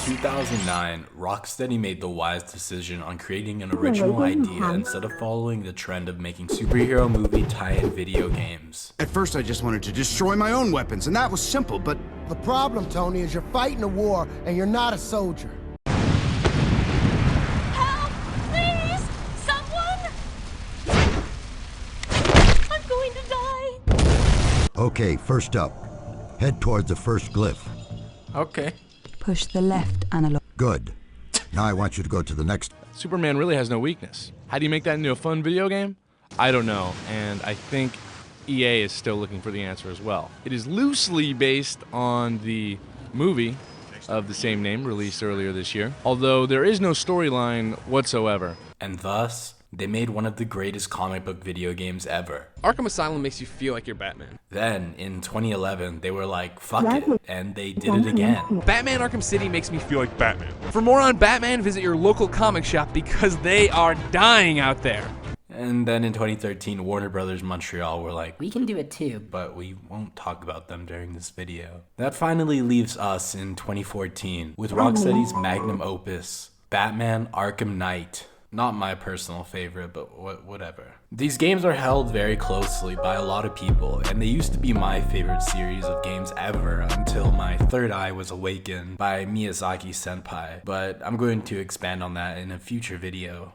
2009, Rocksteady made the wise decision on creating an original idea instead of following the trend of making superhero movie tie-in video games. At first I just wanted to destroy my own weapons, and that was simple, but... The problem, Tony, is you're fighting a war and you're not a soldier. Help! Please! Someone! I'm going to die! Okay, first up. Head towards the first glyph. Okay. Push the left analog. Good. Now I want you to go to the next. Superman really has no weakness. How do you make that into a fun video game? I don't know, and I think EA is still looking for the answer as well. It is loosely based on the movie of the same name released earlier this year, although there is no storyline whatsoever. And thus, they made one of the greatest comic book video games ever. Arkham Asylum makes you feel like you're Batman. Then, in 2011, they were like, fuck it, and they did it again. Batman Arkham City makes me feel like Batman. For more on Batman, visit your local comic shop because they are dying out there. And then in 2013, Warner Brothers Montreal were like, we can do it too, but we won't talk about them during this video. That finally leaves us in 2014 with Rocksteady's magnum opus, Batman Arkham Knight. Not my personal favorite, but whatever. These games are held very closely by a lot of people, and they used to be my favorite series of games ever until my third eye was awakened by Miyazaki-senpai, but I'm going to expand on that in a future video.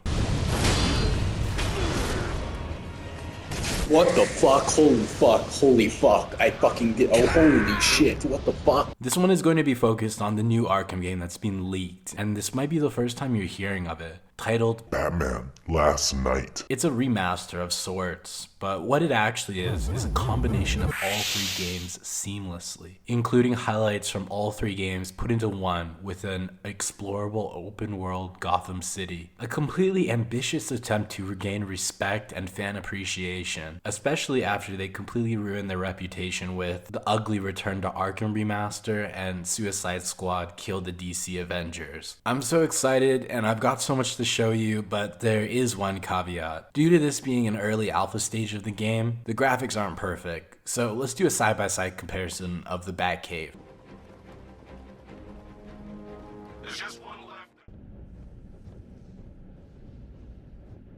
What the fuck? Holy fuck. I fucking did. Oh, holy shit. What the fuck? This one is going to be focused on the new Arkham game that's been leaked, and this might be the first time you're hearing of it, titled Batman Last Night. It's a remaster of sorts, but what it actually is a combination of all three games seamlessly, including highlights from all three games put into one with an explorable open world Gotham City. A completely ambitious attempt to regain respect and fan appreciation, especially after they completely ruined their reputation with the ugly Return to Arkham remaster and Suicide Squad killed the DC Avengers. I'm so excited, and I've got so much to show you, but there is one caveat. Due to this being an early alpha stage of the game, the graphics aren't perfect, so let's do a side-by-side comparison of the Batcave. There's just one left.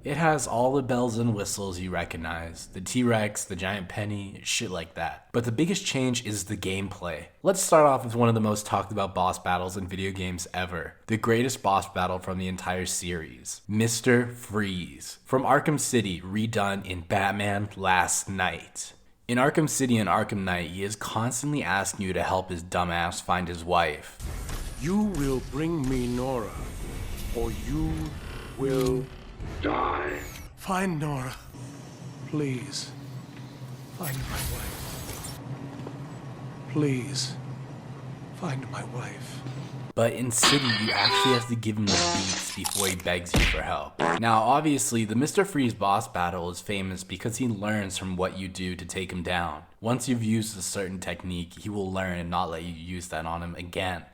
It has all the bells and whistles you recognize, the T-Rex, the giant penny, shit like that. But the biggest change is the gameplay. Let's start off with one of the most talked about boss battles in video games ever. The greatest boss battle from the entire series, Mr. Freeze. From Arkham City, redone in Batman Last Night. In Arkham City and Arkham Knight, he is constantly asking you to help his dumbass find his wife. You will bring me Nora, or you will Die. find Nora. Please, find my wife. Please, find my wife. But in City, you actually have to give him the beats before he begs you for help. Now, obviously, the Mr. Freeze boss battle is famous because he learns from what you do to take him down. Once you've used a certain technique, he will learn and not let you use that on him again.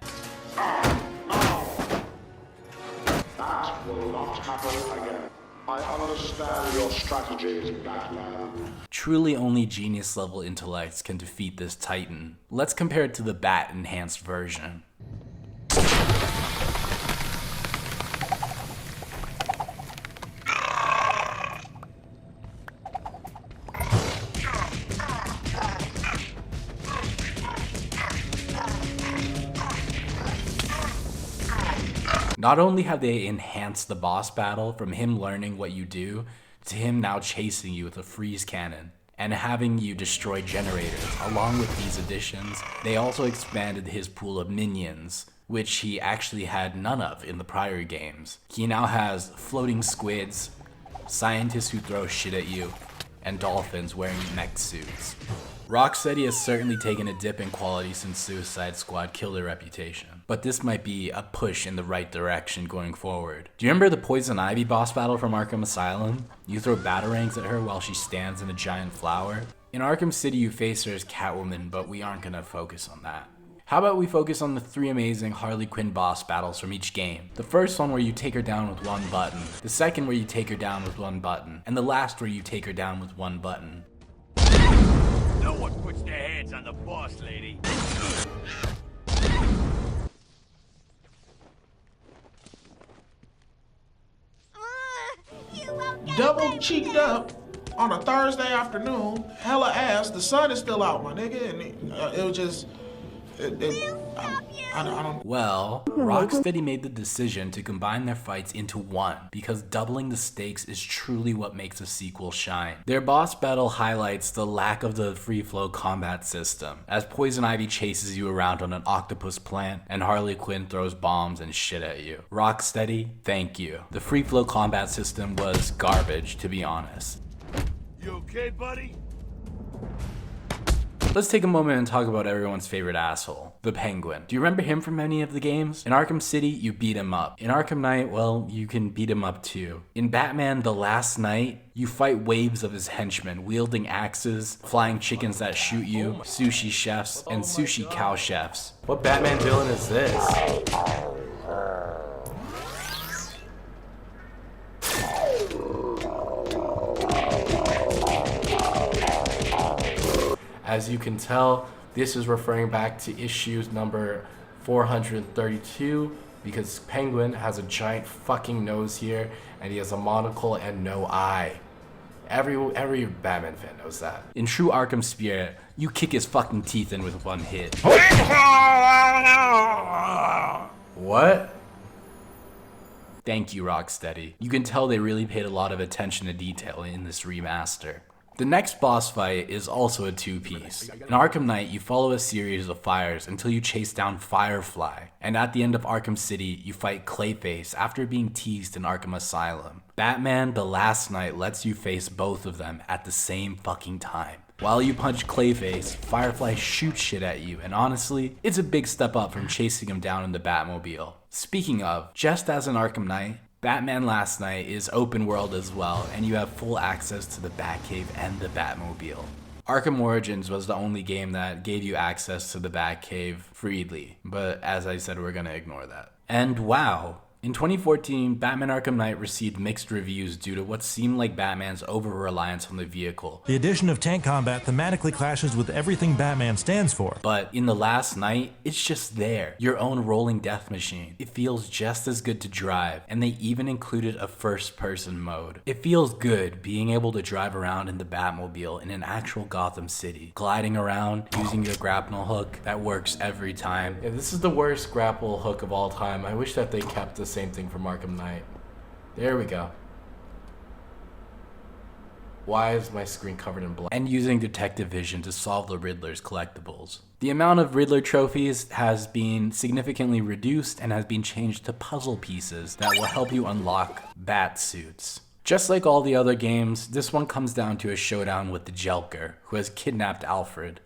That will not happen again. I understand your strategies, Batman. Truly only genius level intellects can defeat this titan. Let's compare it to the Bat enhanced version. Not only have they enhanced the boss battle from him learning what you do to him now chasing you with a freeze cannon and having you destroy generators. Along with these additions, they also expanded his pool of minions, which he actually had none of in the prior games. He now has floating squids, scientists who throw shit at you, and dolphins wearing mech suits. Rocksteady has certainly taken a dip in quality since Suicide Squad killed their reputation, but this might be a push in the right direction going forward. Do you remember the Poison Ivy boss battle from Arkham Asylum? You throw batarangs at her while she stands in a giant flower? In Arkham City you face her as Catwoman, but we aren't gonna focus on that. How about we focus on the three amazing Harley Quinn boss battles from each game? The first one where you take her down with one button, the second where you take her down with one button, and the last where you take her down with one button. No one puts their hands on the boss lady. double cheeked up on a Thursday afternoon, hella ass. The sun is still out, my nigga, and it was just. I don't. Well, Rocksteady made the decision to combine their fights into one because doubling the stakes is truly what makes a sequel shine. Their boss battle highlights the lack of the free flow combat system, as Poison Ivy chases you around on an octopus plant and Harley Quinn throws bombs and shit at you. Rocksteady, thank you. The free flow combat system was garbage, to be honest. You okay, buddy? Let's take a moment and talk about everyone's favorite asshole, the Penguin. Do you remember him from any of the games? In Arkham City, you beat him up. In Arkham Knight, well, you can beat him up too. In Batman The Last Knight, you fight waves of his henchmen, wielding axes, flying chickens that shoot you, sushi chefs, and sushi cow chefs. What Batman villain is this? As you can tell, this is referring back to issues number 432 because Penguin has a giant fucking nose here and he has a monocle and no eye. Every Batman fan knows that. In true Arkham spirit, you kick his fucking teeth in with one hit. What? Thank you, Rocksteady. You can tell they really paid a lot of attention to detail in this remaster. The next boss fight is also a two-piece. In Arkham Knight, you follow a series of fires until you chase down Firefly, and at the end of Arkham City, you fight Clayface after being teased in Arkham Asylum. Batman The Last Knight lets you face both of them at the same fucking time. While you punch Clayface, Firefly shoots shit at you, and honestly, it's a big step up from chasing him down in the Batmobile. Speaking of, just as in Arkham Knight, Batman Last Knight is open world as well, and you have full access to the Batcave and the Batmobile. Arkham Origins was the only game that gave you access to the Batcave freely, but as I said, we're gonna ignore that. And wow, in 2014, Batman Arkham Knight received mixed reviews due to what seemed like Batman's over-reliance on the vehicle. The addition of tank combat thematically clashes with everything Batman stands for. But in The Last Knight, it's just there, your own rolling death machine. It feels just as good to drive, and they even included a first-person mode. It feels good being able to drive around in the Batmobile in an actual Gotham City, gliding around, using your grapple hook that works every time. Yeah, this is the worst grapple hook of all time. I wish that they kept this same thing from Arkham Knight. There we go. Why is my screen covered in blood? And using detective vision to solve the Riddler's collectibles. The amount of Riddler trophies has been significantly reduced and has been changed to puzzle pieces that will help you unlock bat suits. Just like all the other games, this one comes down to a showdown with the Joker, who has kidnapped Alfred.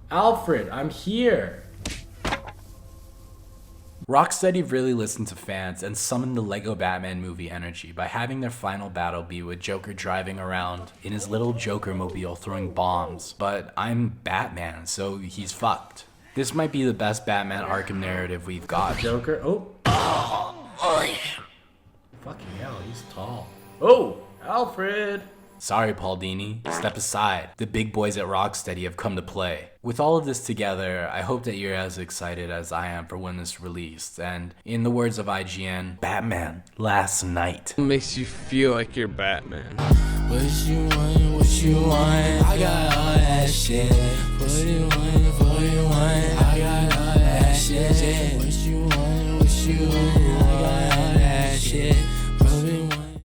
Alfred, I'm here! Rocksteady really listened to fans and summoned the Lego Batman movie energy by having their final battle be with Joker driving around in his little Joker mobile throwing bombs. But I'm Batman, so he's fucked. This might be the best Batman Arkham narrative we've got. Joker, fucking hell, he's tall. Oh, Alfred! Sorry, Paul Dini, step aside. The big boys at Rocksteady have come to play. With all of this together, I hope that you're as excited as I am for when this released. And in the words of IGN, Batman Last Knight. Makes you feel like you're Batman. What you want, I got all that shit. What you want, I got all that shit. What you want.